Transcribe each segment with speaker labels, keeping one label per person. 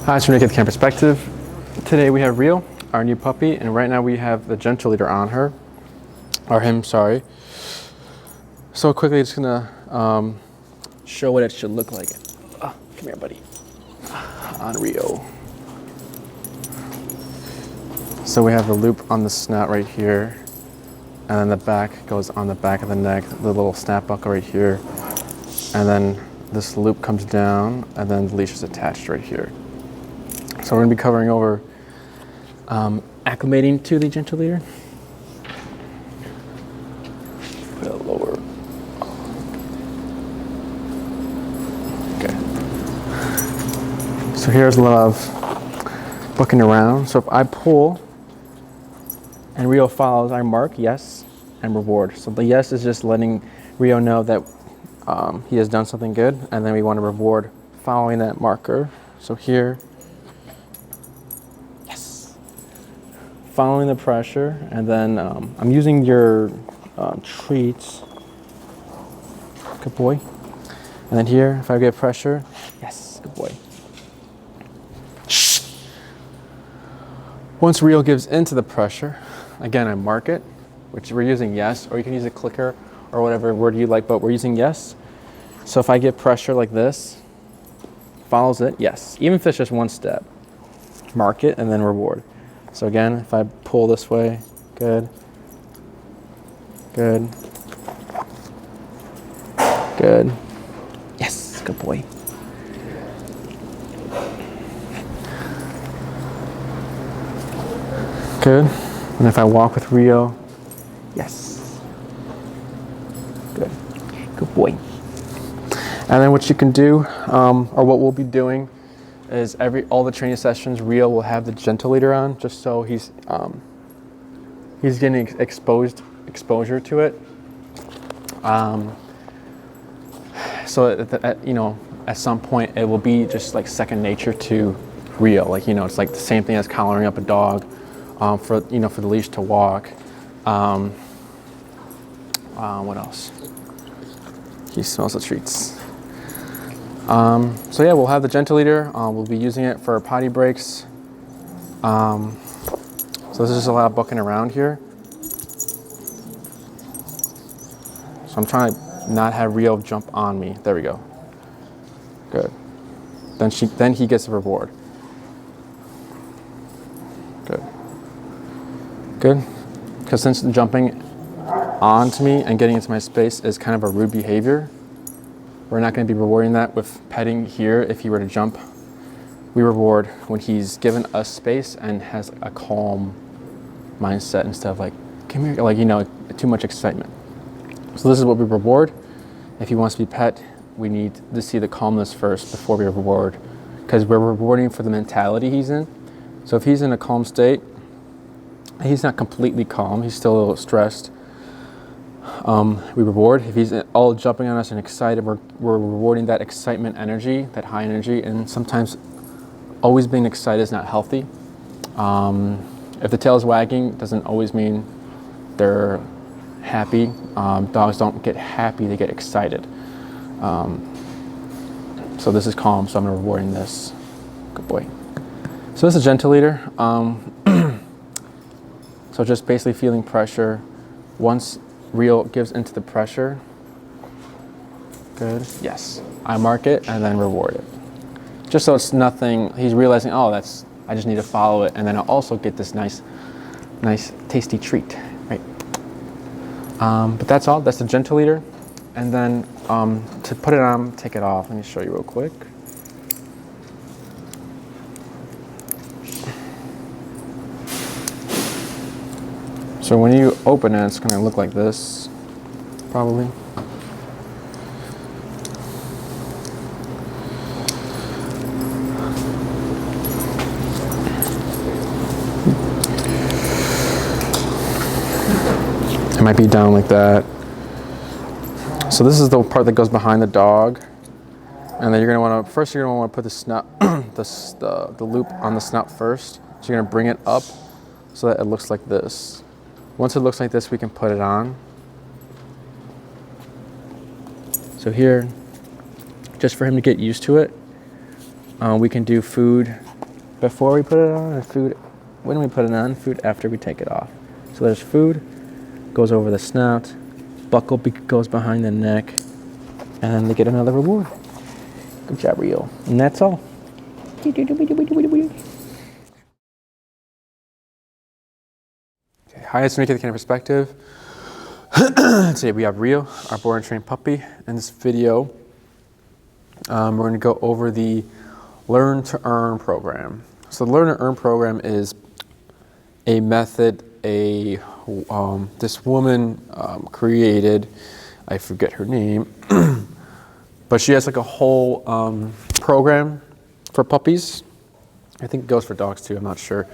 Speaker 1: Hi, it's Nick at Camp Perspective. Today we have Rio, our new puppy, and right now we have the gentle leader on her, or him, sorry. So quickly, just gonna show what it should look like. Come here, buddy. On Rio. So we have the loop on the snout right here, and then the back goes on the back of the neck, the little snap buckle right here, and then this loop comes down, and then the leash is attached right here. So we're going to be covering over acclimating to the gentle leader. Put it lower. Okay. So here's a lot of booking around. So if I pull and Rio follows, I mark yes and reward. So the yes is just letting Rio know that he has done something good, and then we want to reward following that marker. So here, following the pressure, and then I'm using your treats. Good boy. And then here, if I get pressure, yes, good boy. Once Rio gives into the pressure, again, I mark it, which we're using yes, or you can use a clicker or whatever word you like, but we're using yes. So if I get pressure like this, follows it, yes. Even if it's just one step, mark it and then reward. So again, if I pull this way, good, good, good, yes, good boy. Good, and if I walk with Rio, yes, good, good boy. And then what you can do, or what we'll be doing, is all the training sessions, Rio will have the gentle leader on, just so he's getting exposure to it. So at some point it will be just like second nature to Rio. Like, it's like the same thing as collaring up a dog for the leash to walk. What else? He smells the treats. So yeah, we'll have the gentle leader. We'll be using it for potty breaks. So this is just a lot of bucking around here. So I'm trying to not have Rio jump on me. There we go. Good. Then he gets a reward. Good. Good. Because since jumping onto me and getting into my space is kind of a rude behavior, we're not going to be rewarding that with petting here. If he were to jump, we reward when he's given us space and has a calm mindset instead of like, come here, like, too much excitement. So this is what we reward. If he wants to be pet, we need to see the calmness first before we reward, because we're rewarding for the mentality he's in. So if he's in a calm state, he's not completely calm, he's still a little stressed. We reward. If he's all jumping on us and excited, we're rewarding that excitement energy, that high energy, and sometimes always being excited is not healthy. If the tail is wagging, it doesn't always mean they're happy. Dogs don't get happy, they get excited. So this is calm, so I'm rewarding this. Good boy. So this is a gentle leader. So just basically feeling pressure. Once Rio gives into the pressure, good, yes, I mark it and then reward it. Just so it's nothing, he's realizing, oh, I just need to follow it, and then I'll also get this nice tasty treat, right? But that's all, that's the gentle leader. And then to put it on, take it off, let me show you real quick. So when you open it, it's gonna look like this, probably. It might be down like that. So this is the part that goes behind the dog. And then you're gonna wanna put the snout, the loop on the snout first. So you're gonna bring it up so that it looks like this. Once it looks like this, we can put it on. So here, just for him to get used to it, we can do food before we put it on, and food when we put it on, food after we take it off. So there's food, goes over the snout, buckle goes behind the neck, and then they get another reward. Good job, Rio. And that's all. Okay, highest Naked Canine perspective. Today we have Rio, our board and trained puppy. In this video, we're going to go over the Learn to Earn program. So the Learn to Earn program is a method this woman created. I forget her name, but she has like a whole program for puppies. I think it goes for dogs too, I'm not sure.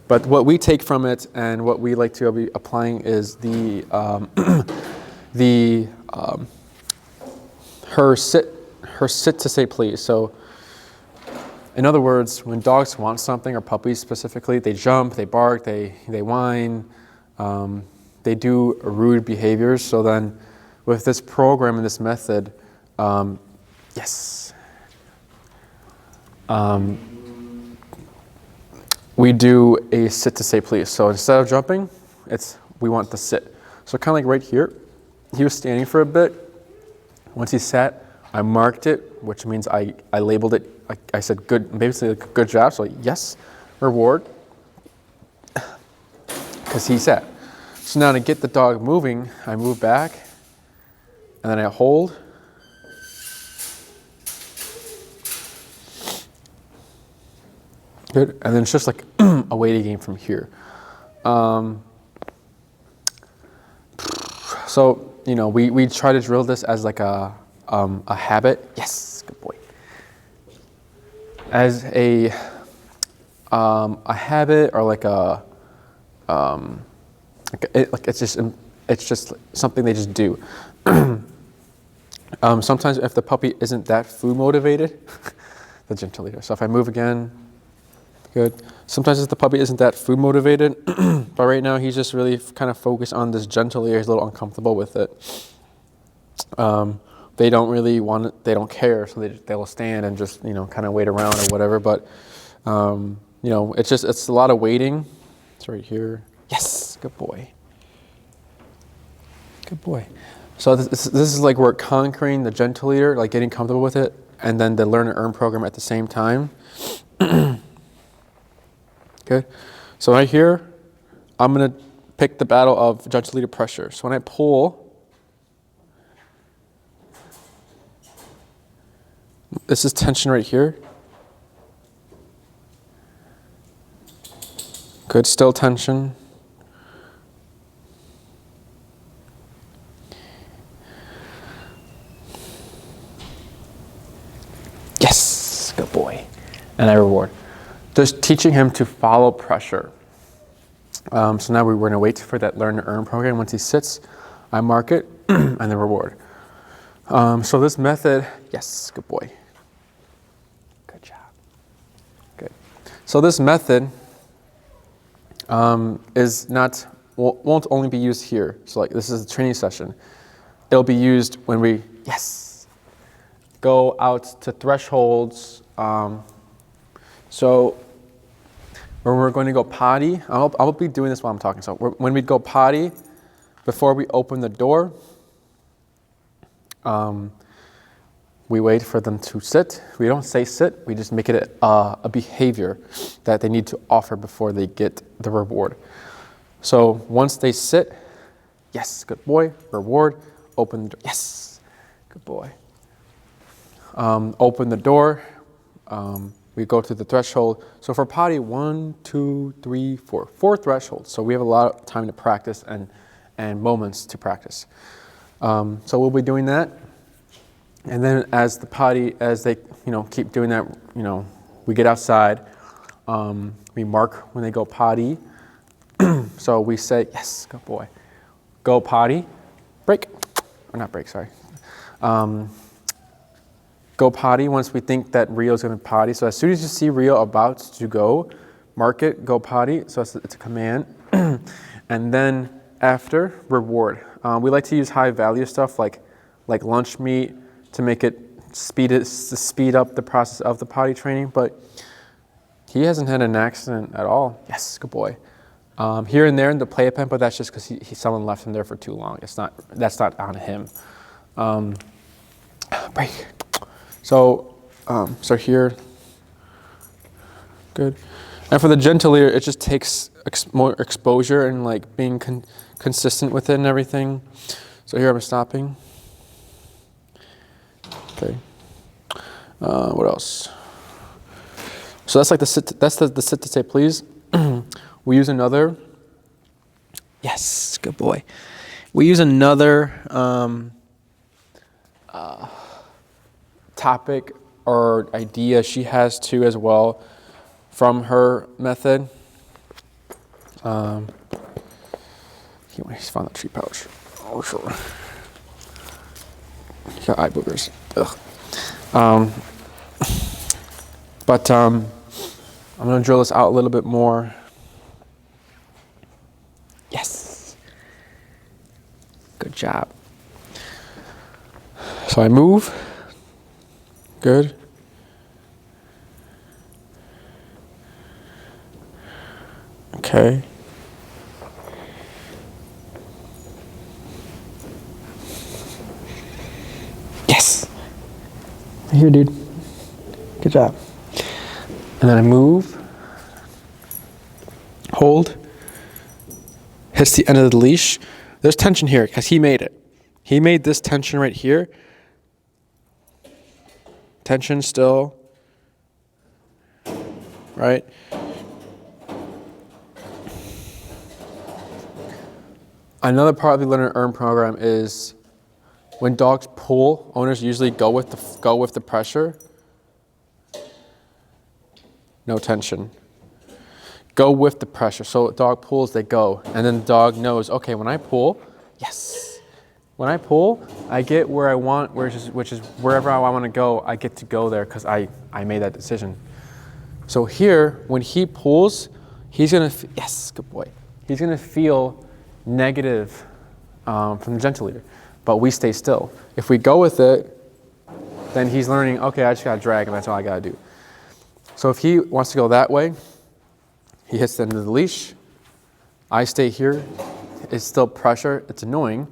Speaker 1: But what we take from it and what we like to be applying is her sit to say please. So in other words, when dogs want something, or puppies specifically, they jump, they bark, they whine, they do rude behaviors. So then with this program and this method, we do a sit to say please. So instead of jumping, we want the sit. So kind of like right here, he was standing for a bit. Once he sat, I marked it, which means I labeled it. I said good, basically good job. So yes, reward, because he sat. So now to get the dog moving, I move back, and then I hold. Good, and then it's just like a waiting game from here. So we try to drill this as like a habit. Yes, good boy. As a habit, or like it's just something they just do. Sometimes if the puppy isn't that food motivated, the gentle leader. So if I move again. Good. Sometimes if the puppy isn't that food motivated, but right now he's just really kind of focused on this gentle ear. He's a little uncomfortable with it. They don't really want it. They don't care, so they'll stand and just kind of wait around or whatever. But it's a lot of waiting. It's right here. Yes, good boy. Good boy. So this is like we're conquering the gentle ear, like getting comfortable with it, and then the Learn and Earn program at the same time. Okay, so right here, I'm going to pick the battle of gentle leader pressure. So when I pull, this is tension right here. Good, still tension. Yes, good boy. And I reward. Just teaching him to follow pressure. So now we're going to wait for that Learn to Earn program. Once he sits, I mark it and then reward. So this method, yes, good boy. Good job. Good. So this method won't only be used here. So like this is a training session. It'll be used when we, go out to thresholds. So when we're going to go potty, I'll be doing this while I'm talking. So when we go potty, before we open the door, we wait for them to sit. We don't say sit, we just make it a behavior that they need to offer before they get the reward. So once they sit, yes, good boy, reward, open the door, yes, good boy. Open the door. We go to the threshold. So for potty, 1, 2, 3, 4. 4 thresholds. So we have a lot of time to practice and moments to practice. So we'll be doing that. And then as they keep doing that, we get outside. We mark when they go potty. So we say, yes, good boy. Go potty. Break. Or not break, sorry. Go potty once we think that Rio's going to potty. So as soon as you see Rio about to go, mark it, go potty. So it's a command. And then after, reward. We like to use high value stuff like lunch meat to make it speed up the process of the potty training. But He hasn't had an accident at all. Yes, good boy. Here and there in the playpen, but that's just because someone left him there for too long. That's not on him. Break. So here. Good. And for the gentle ear, it just takes more exposure and like being consistent with it and everything. So here I'm stopping. Okay. What else? So that's like the sit to say please. We use another. Yes, good boy. We use another topic or idea she has too as well from her method. He's found the tree pouch. Oh, sure. He got eye boogers. Ugh. But I'm going to drill this out a little bit more. Yes. Good job. So I move. Good. Okay. Yes. Here, dude. Good job. And then I move. Hold. Hits the end of the leash. There's tension here because he made it. He made this tension right here. Tension still. Right? Another part of the Learn and Earn program is when dogs pull, owners usually go with the pressure. No tension. Go with the pressure. So dog pulls, they go. And then the dog knows, okay, when I pull, yes. When I pull, I get where I want, which is wherever I want to go, I get to go there because I made that decision. So here, when he pulls, he's going to, yes, good boy. He's going to feel negative from the gentle ear, but we stay still. If we go with it, then he's learning, okay, I just got to drag and that's all I got to do. So if he wants to go that way, he hits the end of the leash. I stay here. It's still pressure. It's annoying.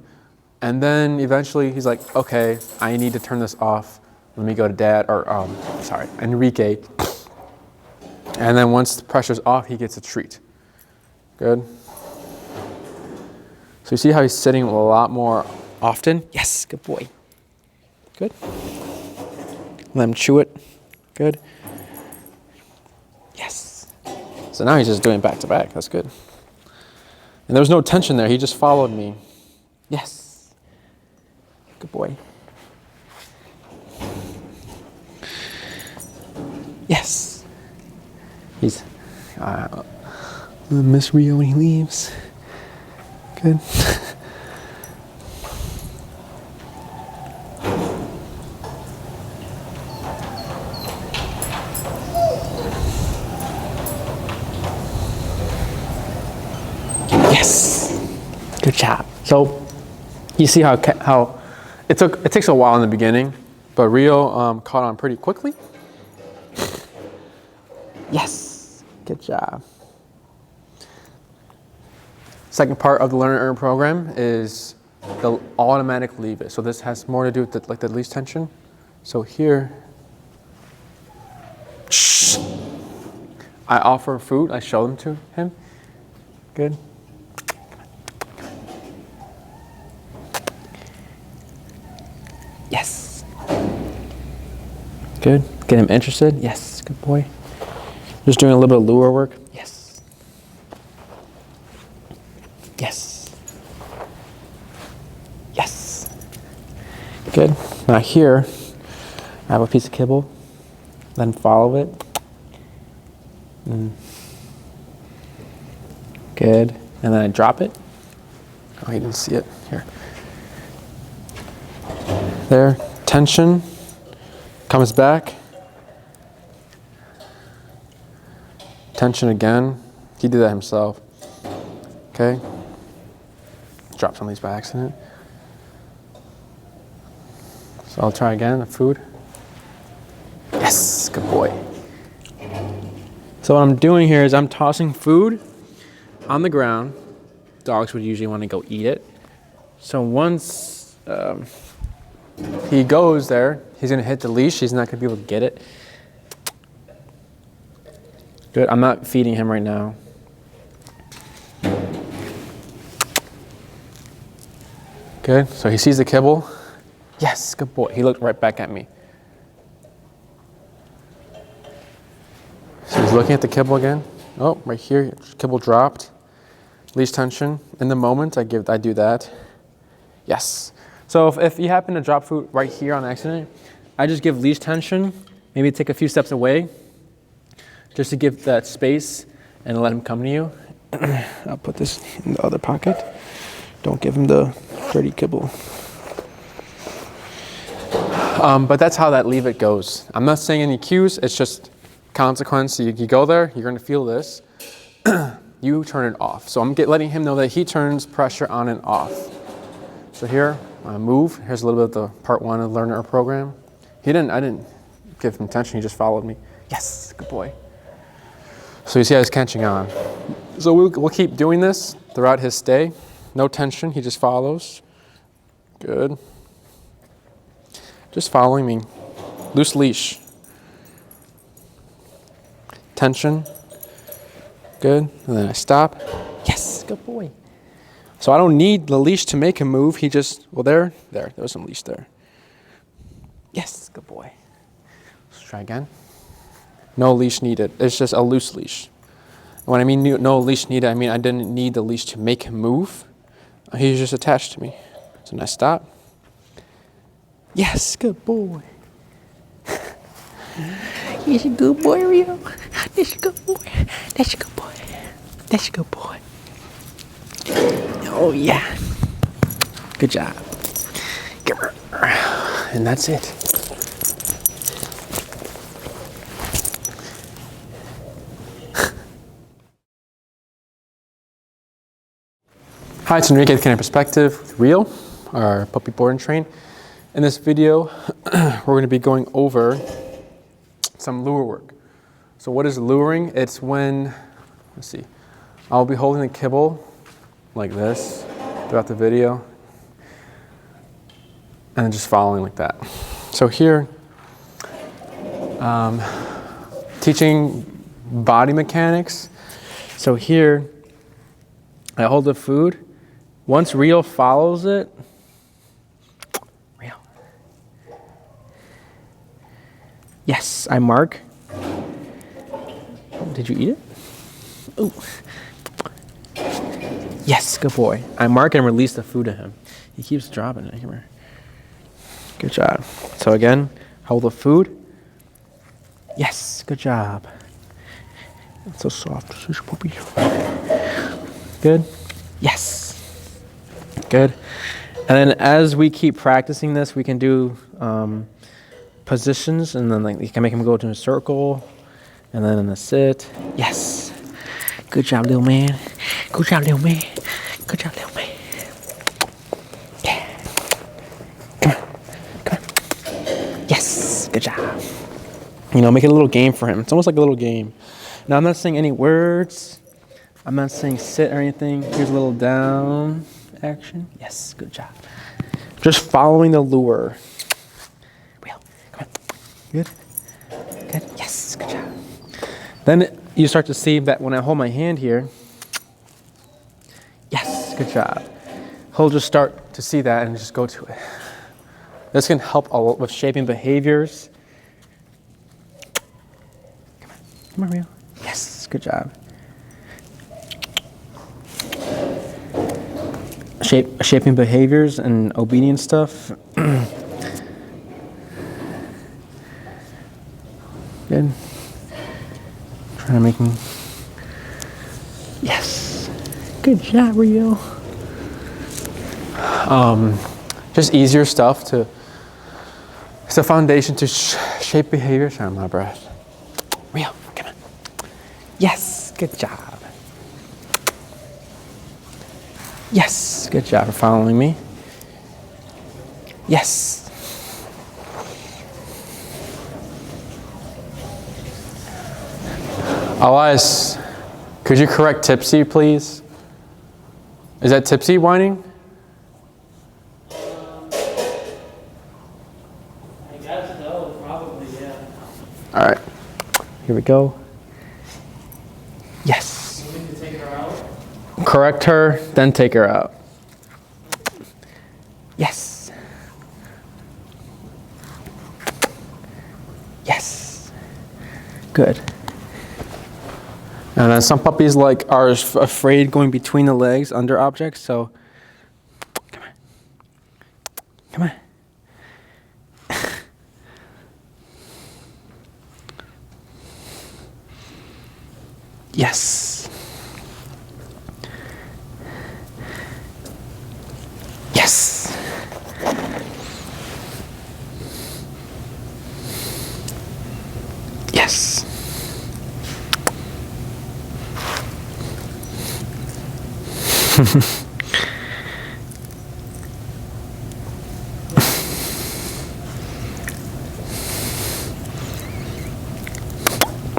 Speaker 1: And then eventually he's like, okay, I need to turn this off. Let me go to Dad, or Enrique. And then once the pressure's off, he gets a treat. Good. So you see how he's sitting a lot more often? Yes, good boy. Good. Let him chew it. Good. Yes. So now he's just doing back to back. That's good. And there was no tension there. He just followed me. Yes. Good boy. Yes. He's miss Rio when he leaves. Good. Yes. Good job. So you see how it takes a while in the beginning, but Rio caught on pretty quickly. Yes. Good job. Second part of the Learn and Earn program is the automatic leave it. So this has more to do with the leash tension. So here, shh. I offer food. I show them to him. Good. Yes. Good. Get him interested. Yes. Good boy. Just doing a little bit of lure work. Yes. Yes. Yes. Good. Now here, I have a piece of kibble. Then follow it. Good. And then I drop it. Oh, you didn't see it. Here. There. Tension. Comes back. Tension again. He did that himself. Okay. Drop some of these by accident. So I'll try again. The food. Yes. Good boy. So what I'm doing here is I'm tossing food on the ground. Dogs would usually want to go eat it. So once he goes there, he's going to hit the leash. He's not going to be able to get it. Good. I'm not feeding him right now. Good. So he sees the kibble. Yes, good boy. He looked right back at me. So he's looking at the kibble again. Oh, right here, kibble dropped. Leash tension. In the moment, I do that. Yes. So if you happen to drop food right here on accident, I just give leash tension. Maybe take a few steps away, just to give that space and let him come to you. I'll put this in the other pocket. Don't give him the dirty kibble. But that's how that leave it goes. I'm not saying any cues, it's just consequence. You go there, you're gonna feel this. You turn it off. So I'm letting him know that he turns pressure on and off. So here, I move. Here's a little bit of the part 1 of the learner program. I didn't give him tension, he just followed me. Yes, good boy. So you see how he's catching on. So we'll keep doing this throughout his stay. No tension, he just follows. Good. Just following me. Loose leash. Tension. Good. And then I stop. Yes, good boy. So I don't need the leash to make him move. He just, well, there was some leash there. Yes, good boy. Let's try again. No leash needed. It's just a loose leash. When I mean no leash needed, I mean I didn't need the leash to make him move. He's just attached to me. So now stop. Yes, good boy. He's a good boy, Rio. That's a good boy. That's a good boy. That's a good boy. Oh, yeah. Good job. And that's it. Hi, it's Enrique with Canine Perspective with Rio, our puppy board and train. In this video, we're going to be going over some lure work. So what is luring? It's when, let's see, I'll be holding the kibble like this throughout the video and then just following like that. So here, teaching body mechanics. So here, I hold the food. Once Rio follows it, Rio. Yes, I mark. Did you eat it? Ooh. Yes, good boy. I mark and release the food to him. He keeps dropping it. Here. Good job. So again, hold the food. Yes, good job. It's so soft. Good. Yes. Good. And then as we keep practicing this, we can do positions, and then like you can make him go to a circle, and then in a sit. Yes. Good job, little man. Good job, little man. Good job, little man. Yeah. Come on. Come on. Yes. Good job. You know, make it a little game for him. It's almost like a little game. Now, I'm not saying any words. I'm not saying sit or anything. Here's a little down action. Yes, good job. Just following the lure. Wheel, come on. Good. Good. Yes, good job. Then you start to see that when I hold my hand here, yes, good job. He'll just start to see that and just go to it. This can help a lot with shaping behaviors. Come on, Rio. Yes, good job. Shaping behaviors and obedience stuff. Good. Trying to make him. Yes. Good job, Rio. Just easier stuff to. It's a foundation to shape behavior. Sorry, I'm out of breath. Rio, come on. Yes, good job. Yes, good job for following me. Yes. Elias, could you correct Tipsy, please? Is that Tipsy whining?
Speaker 2: I guess so, probably, yeah.
Speaker 1: All right, here we go. Yes.
Speaker 2: You need to take her out?
Speaker 1: Correct her, then take her out. Yes. Yes. Good. And then some puppies are afraid going between the legs under objects, so come on. Come on. Yes. Yes. Yes.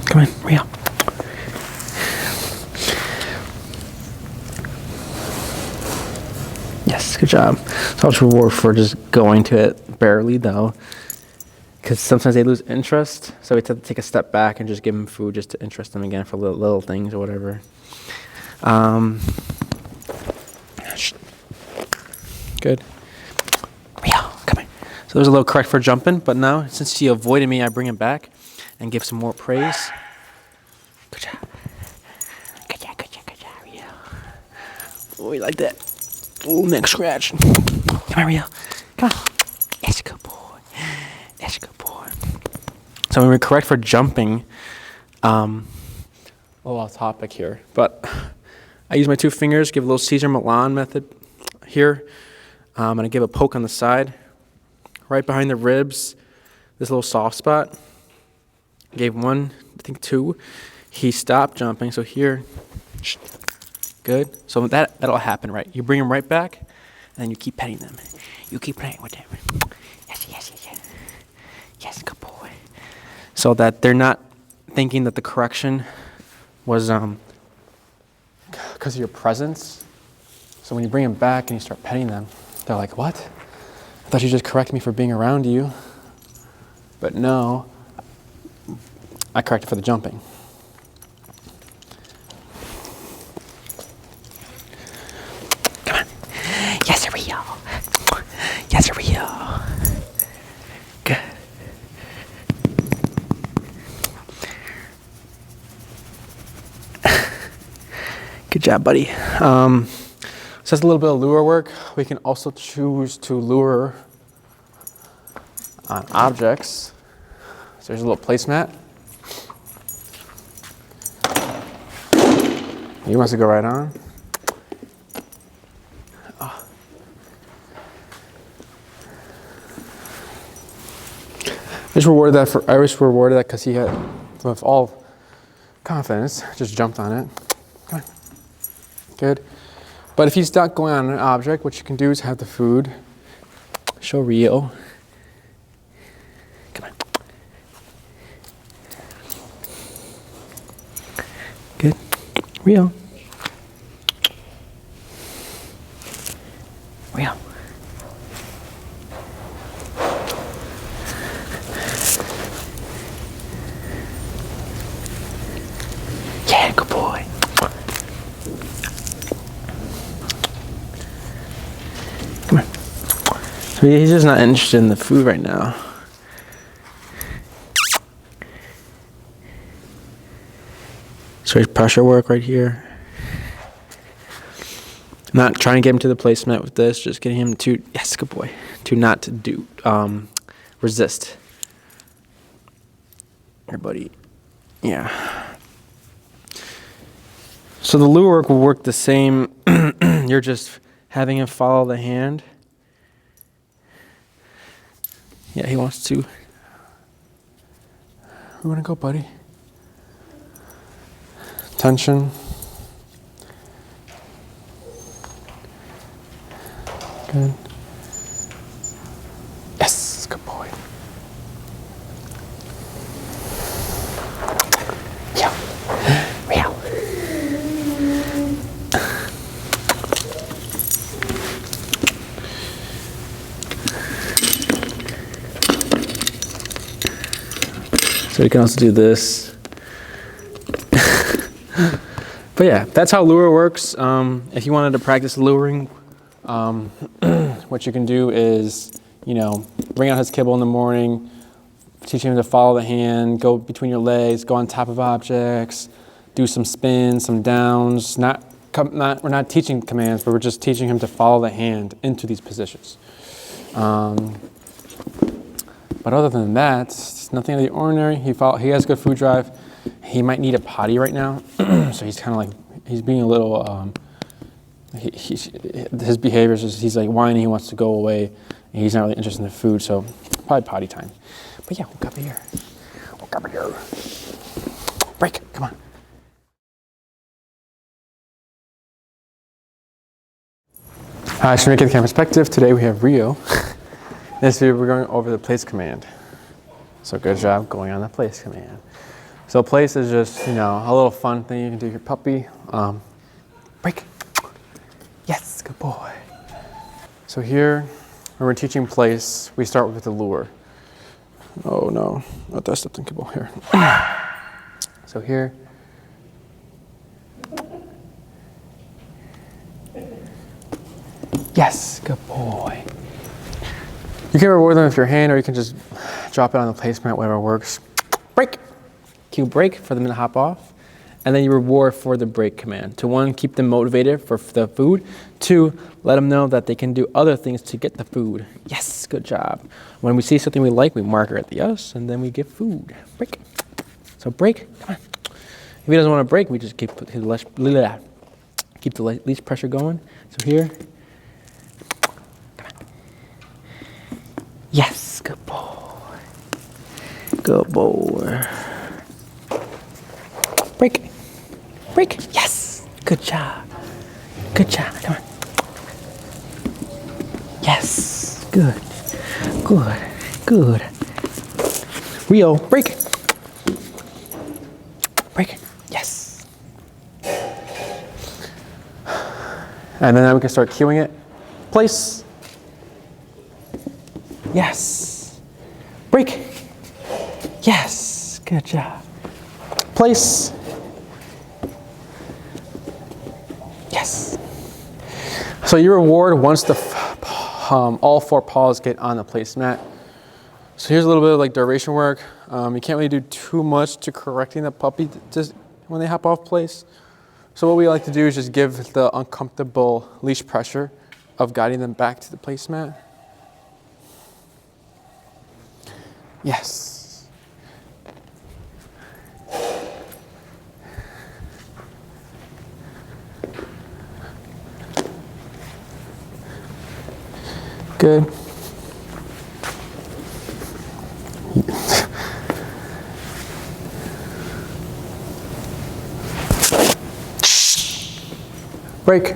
Speaker 1: Come on, Rio. Yes, good job. So much reward for just going to it barely, though, because sometimes they lose interest. So we have to take a step back and just give them food just to interest them again for little things or whatever. Good. Rio, come on. So there's a little correct for jumping, but now since he avoided me, I bring him back and give some more praise. Good job. Good job, good job, good job, Rio. Oh, we like that. Ooh, neck scratch. Come on, Rio. Come on. That's a good boy. That's a good boy. So when we're correct for jumping, a little off topic here, but I use my 2 fingers, give a little Caesar Milan method here. And I give a poke on the side, right behind the ribs, this little soft spot. Gave 1, I think 2. He stopped jumping, so here, good. So that'll happen, right? You bring him right back, and then you keep petting them. You keep playing with them. Yes, yes, yes, yes. Yes, good boy. So that they're not thinking that the correction was because of your presence. So when you bring them back and you start petting them, they're like, what? I thought you just corrected me for being around you. But no, I corrected for the jumping. Come on. Yes, Rio. Yes, Rio. Good. Good job, buddy. So that's a little bit of lure work. We can also choose to lure on objects. So there's a little placemat. He wants to go right on. Oh. I just rewarded that because he had, with all confidence, just jumped on it. Come on. Good. But if he's not going on an object, what you can do is have the food. Show Rio. Come on. Good. Rio. Rio. Yeah, good boy. Come on. So he's just not interested in the food right now. So here's pressure work right here. Not trying to get him to the placemat with this, just getting him to, yes, good boy, to not do, resist. Here, buddy. Yeah. So the lure work will work the same. You're just having him follow the hand. Yeah, he wants to. We want to go, buddy. Tension. Good. Yes, good boy. Yeah. So you can also do this. But yeah, that's how lure works. If you wanted to practice luring, what you can do is, you know, bring out his kibble in the morning, teach him to follow the hand, go between your legs, go on top of objects, do some spins, some downs. We're not teaching commands, but we're just teaching him to follow the hand into these positions. But other than that, it's nothing out of the ordinary. He has good food drive. He might need a potty right now, so he's kind of like, he's being a little, his behavior is just, he's like whining, he wants to go away, and he's not really interested in the food, so probably potty time. But yeah, walk over here. Walk over here. Break, come on. Hi, San Miguel Camp Perspective. Today we have Rio. In this video we're going over the place command. So good job going on the place command. So place is just, you know, a little fun thing you can do with your puppy. Break. Yes, good boy. So here, when we're teaching place, we start with the lure. Oh no, not that stepped in kibble here. So here. Yes, good boy. You can reward them with your hand, or you can just drop it on the placemat, whatever works. Break. Cue break for them to hop off, and then you reward for the break command. To one, keep them motivated for the food. Two, let them know that they can do other things to get the food. Yes, good job. When we see something we like, we mark it at the S, and then we get food. Break. So break, come on. If he doesn't want to break, we just keep the leash pressure going. So here. Come on. Yes, good boy. Good boy. Break. Break. Yes. Good job. Good job. Come on. Yes. Good. Good. Good. Rio, break. Break. Yes. And then we can start cueing it. Place. Yes. Break. Yes. Good job. Place. Yes. So you reward once the all four paws get on the placemat. So here's a little bit of like duration work. You can't really do too much to correcting the puppy just when they hop off place. So what we like to do is just give the uncomfortable leash pressure of guiding them back to the placemat. Yes. Good. Break.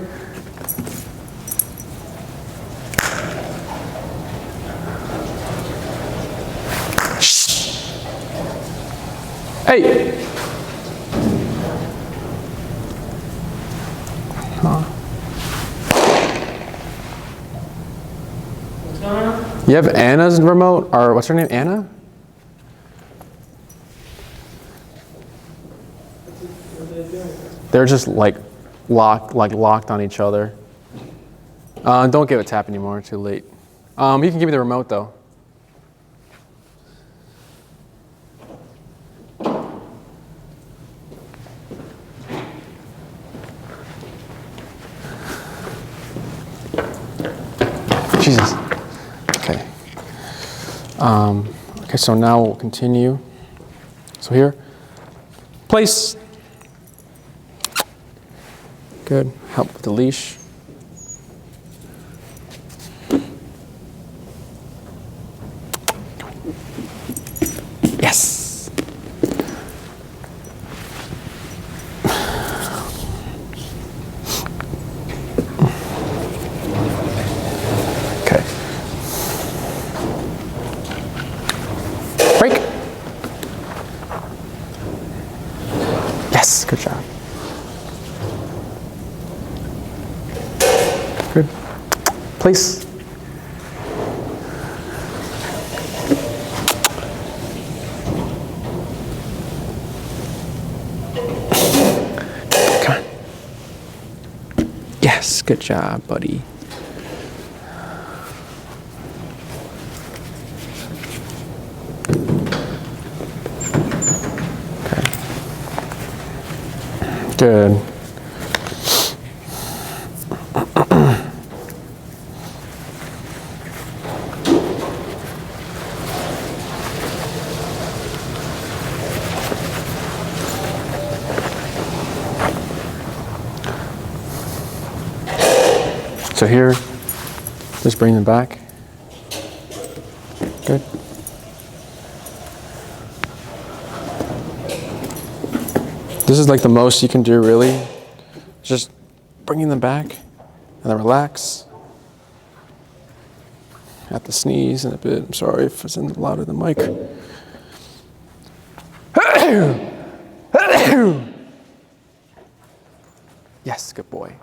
Speaker 1: Hey.
Speaker 2: What's going on?
Speaker 1: You have Anna's remote, or what's her name, Anna?
Speaker 2: What are they doing?
Speaker 1: They're just like locked on each other. Don't give it tap anymore, too late. You can give me the remote though. Jesus. Okay. Okay, so now we'll continue. So here, place. Good. Help with the leash. Yes. Okay. Break. Yes, good job. Good. Place. Good job, buddy. Okay. Good. So here, just bring them back. Good. This is like the most you can do, really. Just bringing them back and then relax. I have to sneeze in a bit. I'm sorry if it's louder than the mic. Yes, good boy.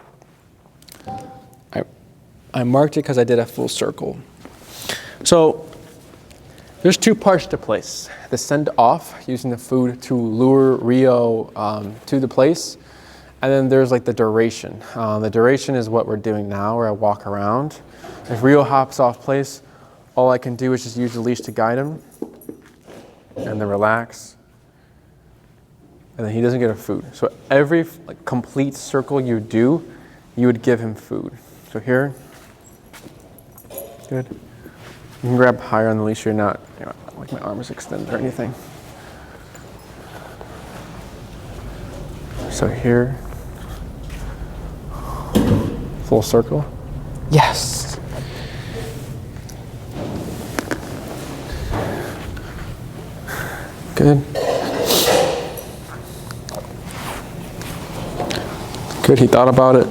Speaker 1: I marked it because I did a full circle. So there's two parts to place. The send off, using the food to lure Rio to the place. And then there's like the duration. The duration is what we're doing now, where I walk around. If Rio hops off place, all I can do is just use the leash to guide him. And then relax. And then he doesn't get a food. So every complete circle you do, you would give him food. So here. Good. You can grab higher on the leash. You're not, like my arm is extended or anything. So here, full circle. Yes. Good. Good, he thought about it.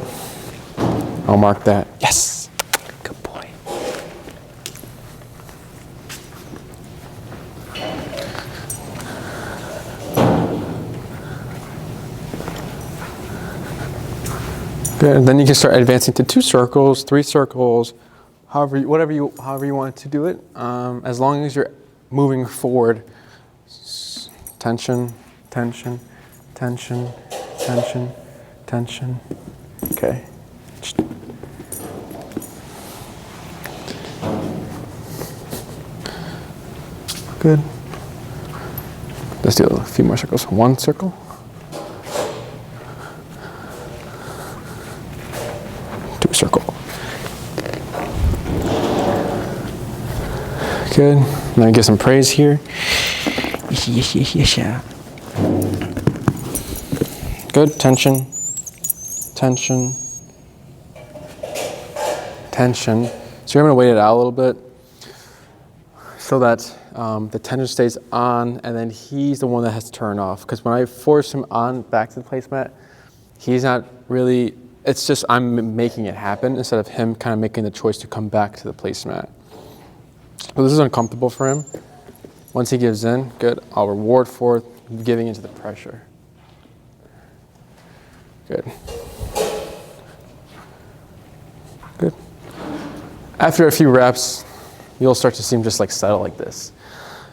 Speaker 1: I'll mark that. Yes. Good boy. Good, and then you can start advancing to 2 circles, 3 circles, however you want to do it. As long as you're moving forward. Tension, tension, tension, tension, tension. Okay. Good. Let's do a few more circles. 1 circle. 2 circle. Good. Now get some praise here. Good. Tension. Tension. Tension. So you're going to wait it out a little bit so that the tension stays on, and then he's the one that has to turn off. Because when I force him on back to the placemat, he's not really, it's just I'm making it happen instead of him kind of making the choice to come back to the placemat. So this is uncomfortable for him. Once he gives in, good, I'll reward for giving into the pressure. Good. Good. After a few reps, you'll start to see him just like settle like this.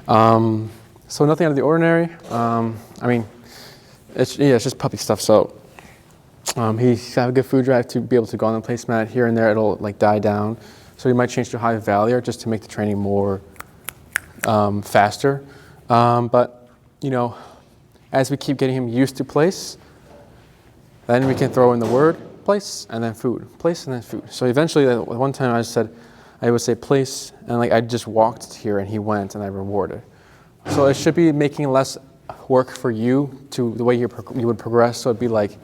Speaker 1: So nothing out of the ordinary. I mean, it's just puppy stuff. So he's got a good food drive to be able to go on the placemat. Here and there, it'll like die down. So we might change to high value just to make the training more faster. But as we keep getting him used to place, then we can throw in the word place and then food, place and then food. So eventually, one time I would say place, and like I just walked here and he went and I rewarded. So it should be making less work for you to the way you would progress. So it'd be like,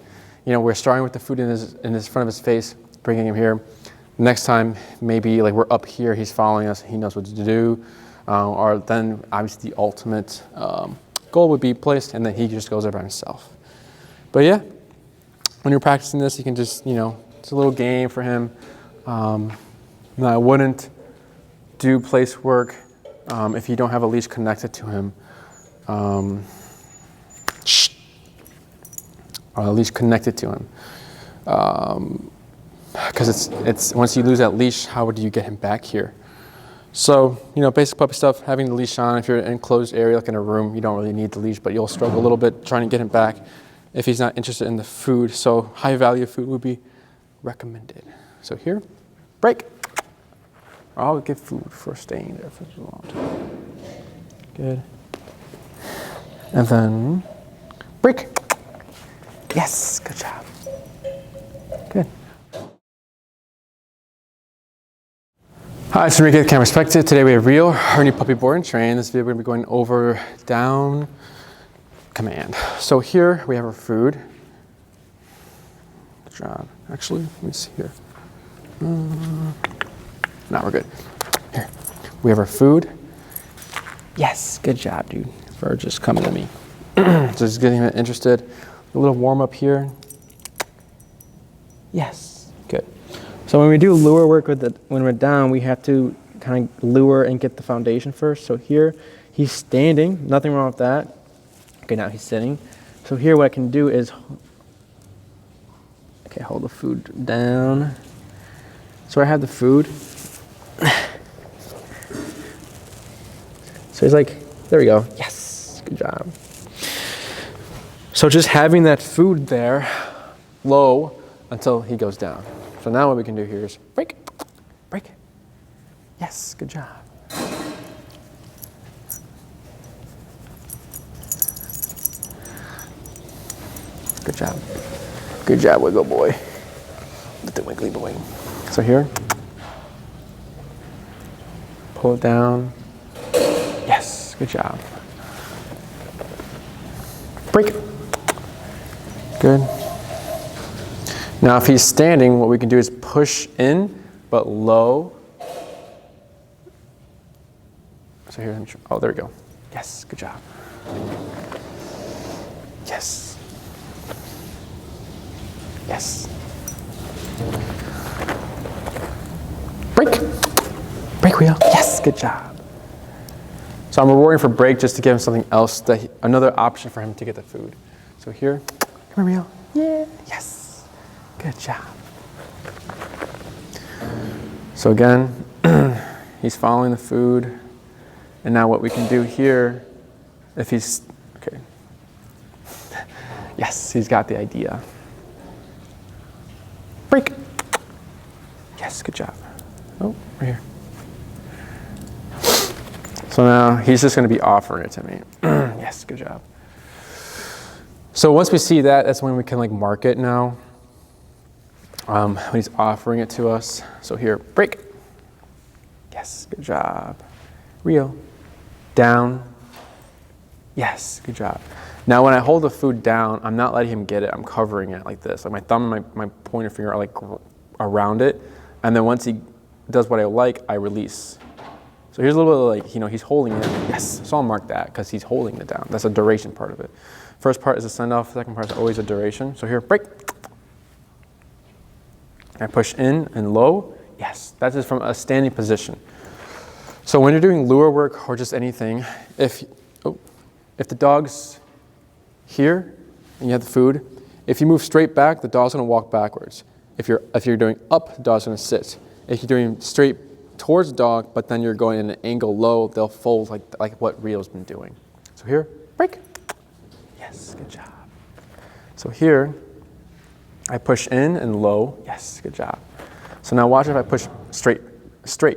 Speaker 1: we're starting with the food in his front of his face, bringing him here. Next time, maybe like we're up here, he's following us, he knows what to do. Or then obviously the ultimate goal would be placed, and then he just goes there by himself. But yeah, when you're practicing this, you can just, it's a little game for him. Now, I wouldn't do place work if you don't have a leash connected to him. Or a leash connected to him. Because it's once you lose that leash, how would you get him back here? So, basic puppy stuff, having the leash on. If you're in an enclosed area, like in a room, you don't really need the leash, but you'll struggle a little bit trying to get him back if he's not interested in the food. So high value food would be recommended. So here, break. I'll give food for staying there for a long time. Good. And then break. Yes, good job. Good. Hi, it's San Miguel Camera Perspective. Today we have Rio, our new puppy board and train. This video we're going to be going over down command. So here we have our food. Good job. Actually, let me see here. No, we're good. Here, we have our food. Yes, good job, dude. For just coming to me. Just getting him interested. A little warm up here. Yes, good. So when we do lure work with when we're down, we have to kind of lure and get the foundation first. So here, he's standing. Nothing wrong with that. Okay, now he's sitting. So here, what I can do is, okay, hold the food down. So I have the food. So he's like, there we go. Yes, good job. So just having that food there low until he goes down. So now what we can do here is break, break. Yes, good job. Good job. Good job, wiggle boy. The wiggly boy. So here, pull it down. Yes, good job. Break. Good. Now if he's standing, what we can do is push in, but low. So here, oh, there we go. Yes, good job. Yes. Yes. Break. Break wheel. Yes, good job. So I'm rewarding for break just to give him something else, another option for him to get the food. So here, come here, Rio. Yeah. Yes. Good job. So again, he's following the food. And now what we can do here, if he's, okay. Yes, he's got the idea. Break. Yes, good job. Oh, right here. So now he's just going to be offering it to me. Yes, good job. So once we see that, that's when we can like mark it now. When he's offering it to us. So here, break. Yes, good job. Rio. Down. Yes, good job. Now when I hold the food down, I'm not letting him get it. I'm covering it like this. Like my thumb and my pointer finger are like around it. And then once he does what I like, I release. So here's a little bit of like, you know, he's holding it. Yes, so I'll mark that because he's holding it down. That's a duration part of it. First part is a send off, second part is always a duration. So here, break. I push in and low. Yes, that is from a standing position. So when you're doing lure work or just anything, if the dog's here and you have the food, if you move straight back, the dog's gonna walk backwards. If you're doing up, the dog's gonna sit. If you're doing straight towards the dog, but then you're going in an angle low, they'll fold like what Rio's been doing. So here, break. Yes, good job. So here, I push in and low. Yes, good job. So now watch if I push straight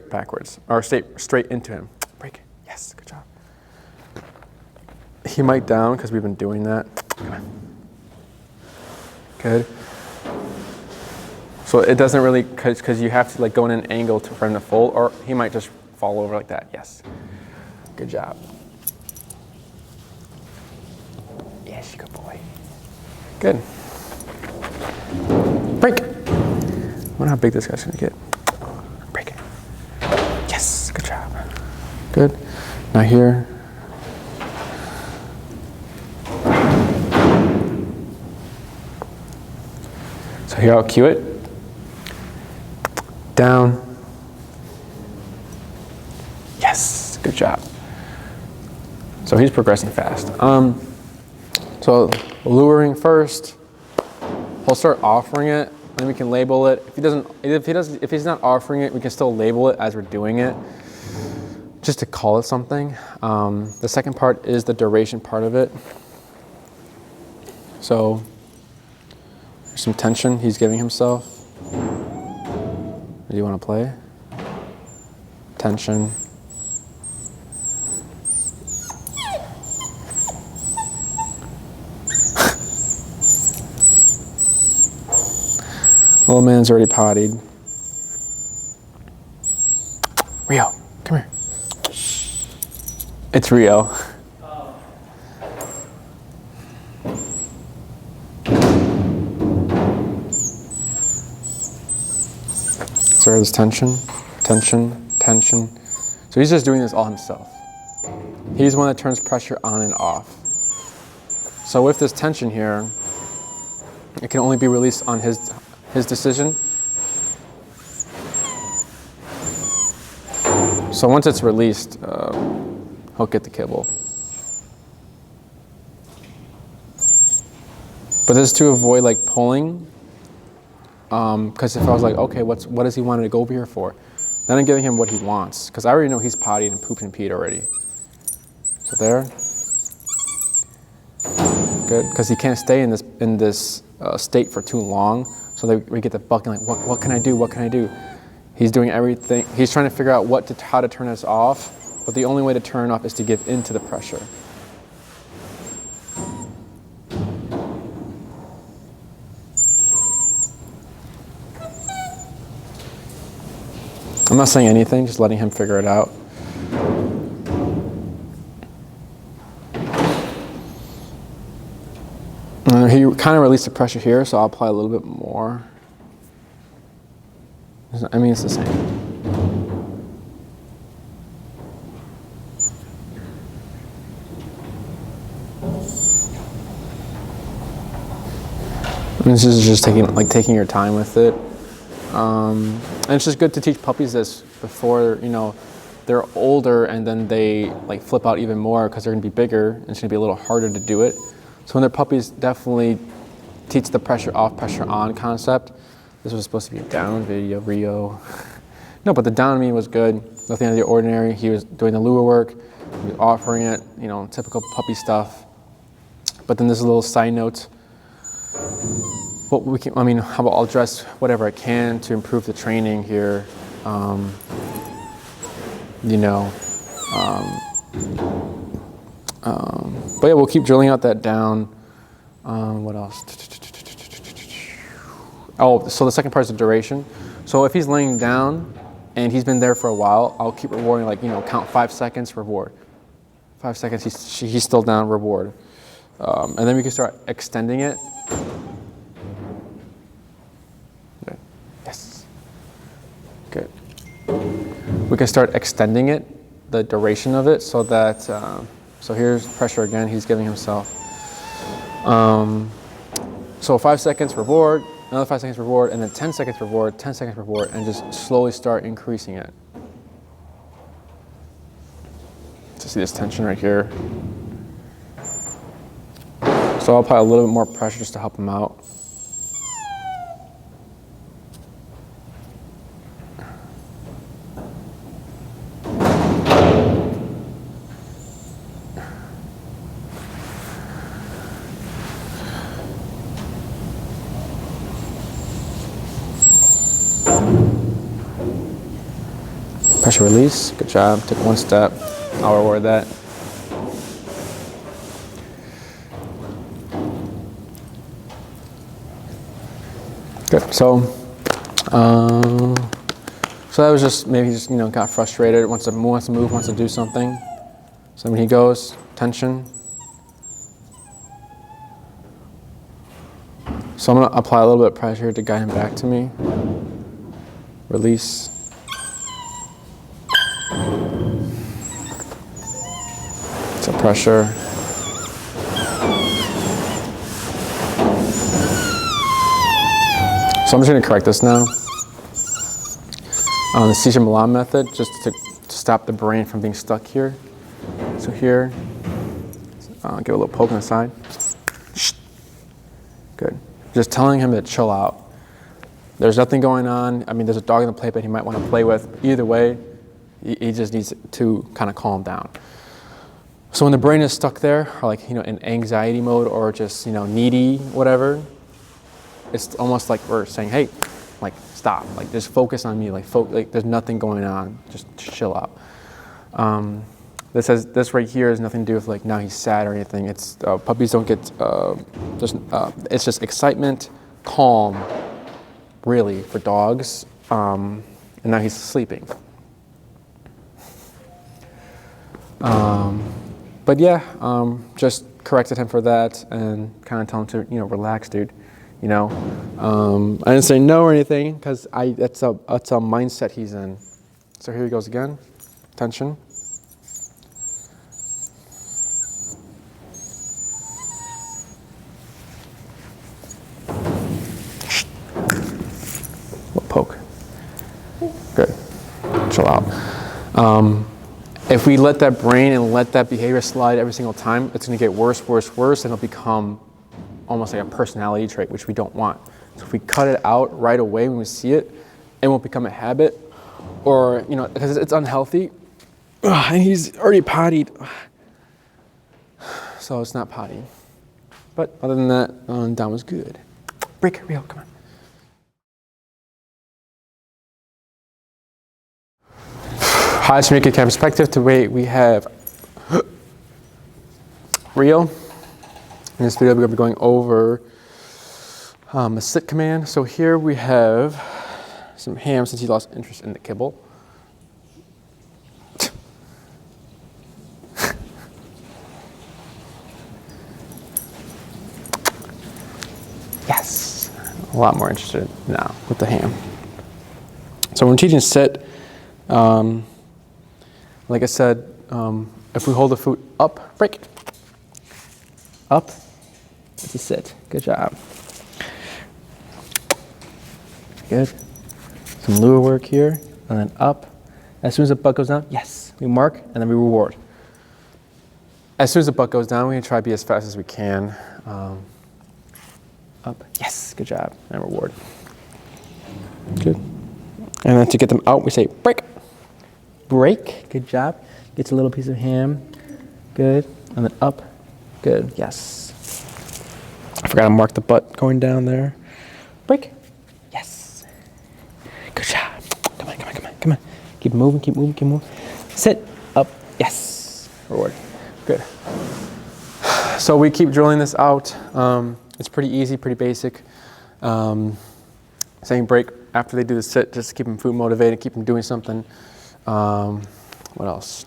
Speaker 1: backwards, or straight into him. Break. Yes, good job. He might down because we've been doing that. Good. So it doesn't really, because you have to like go in an angle for him to fold, or he might just fall over like that. Yes. Good job. Yes, good boy. Good. Break. I wonder how big this guy's gonna get. Break it. Yes, good job. Good. Now here. So here I'll cue it. Down. Yes, good job. So he's progressing fast. So luring first, he'll start offering it, and we can label it. If he's not offering it, we can still label it as we're doing it, just to call it something. The second part is the duration part of it. So there's some tension he's giving himself. Do you want to play? Tension. Little man's already pottied. Rio, come here. It's Rio. So there's tension, tension, tension. So he's just doing this all himself. He's the one that turns pressure on and off. So with this tension here, it can only be released on his decision. So once it's released, he'll get the kibble. But this is to avoid like pulling, because if I was like, okay, what does he want to go over here for? Then I'm giving him what he wants, because I already know he's pottied and pooped and peed already. So there, good, because he can't stay in this state for too long. So we get the bucking like, what can I do? What can I do? He's doing everything. He's trying to figure out how to turn this off, but the only way to turn it off is to give in to the pressure. I'm not saying anything, just letting him figure it out. And he kind of released the pressure here, so I'll apply a little bit more. I mean, it's the same. And this is just taking your time with it. And it's just good to teach puppies this before, they're older, and then they like flip out even more because they're gonna be bigger and it's gonna be a little harder to do it. So when they're puppies, definitely teach the pressure off, pressure on concept. This was supposed to be a down video, Rio. No, but the down me was good. Nothing out of the ordinary. He was doing the lure work, he was offering it, typical puppy stuff. But then there's a little side note. How about I'll address whatever I can to improve the training here. But yeah, we'll keep drilling out that down. What else? Oh, so the second part is the duration. So if he's laying down and he's been there for a while, I'll keep rewarding, count 5 seconds, reward. 5 seconds, he's still down, reward. And then we can start extending it. Good. Yes. Good. We can start extending it, the duration of it, so that, so here's pressure again, he's giving himself. So 5 seconds, reward, another 5 seconds, reward, and then 10 seconds, reward, 10 seconds, reward, and just slowly start increasing it. To see this tension right here. So I'll apply a little bit more pressure just to help him out. Pressure release, good job, took one step, I'll reward that. Good, so that was just, maybe he just, got frustrated, wants to move, wants to do something. So when he goes, tension. So I'm gonna apply a little bit of pressure to guide him back to me. Release. So pressure. So I'm just going to correct this now. The Seizure Milan method, just to stop the brain from being stuck here. So here, give a little poke on the side. Good. Just telling him to chill out. There's nothing going on. I mean, there's a dog in the play, but he might want to play with. Either way, he just needs to kind of calm down. So when the brain is stuck there, or in anxiety mode, or just needy, whatever, it's almost like we're saying, hey, like stop, like just focus on me, like there's nothing going on, just chill out. This right here has nothing to do with like now he's sad or anything. It's puppies don't get it's just excitement, calm, really for dogs. And now he's sleeping. But yeah, just corrected him for that and kind of tell him to, you know, relax, dude. You know, I didn't say no or anything because that's a mindset he's in. So here he goes again. Tension. Poke. Good. Chill out. If we let that brain and let that behavior slide every single time, it's going to get worse, worse, worse, and it'll become almost like a personality trait, which we don't want. So if we cut it out right away when we see it, it won't become a habit, or, you know, because it's unhealthy. And he's already pottied, so it's not potty. But other than that, that was good. Break, Rio, come on. Hi, to make it kind of perspective, today we have Rio. In this video, we're going to be going over a sit command. So here we have some ham since he lost interest in the kibble. Yes, a lot more interested now with the ham. So when we're teaching sit, like I said, if we hold the foot up, break, up, it's a sit. Good job. Good. Some lure work here, and then up. As soon as the butt goes down, yes, we mark, and then we reward. As soon as the butt goes down, we're gonna try to be as fast as we can. Up, yes, good job, and reward. Good. And then to get them out, we say break. Break, good job. Gets a little piece of ham, good. And then up, good, yes. I forgot to mark the butt going down there. Break, yes. Good job. Come on, come on, come on, come on. Keep moving, keep moving, keep moving. Sit, up, yes. Reward, good. So we keep drilling this out. It's pretty easy, pretty basic. Saying break after they do the sit, just to keep them food motivated, keep them doing something. What else?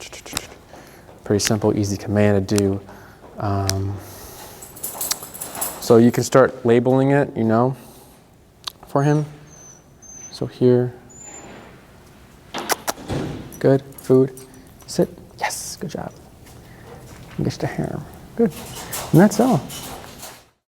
Speaker 1: Pretty simple, easy command to do. So you can start labeling it, you know, for him. So here, good, food, sit, yes, good job. Get the hair, good. And that's all.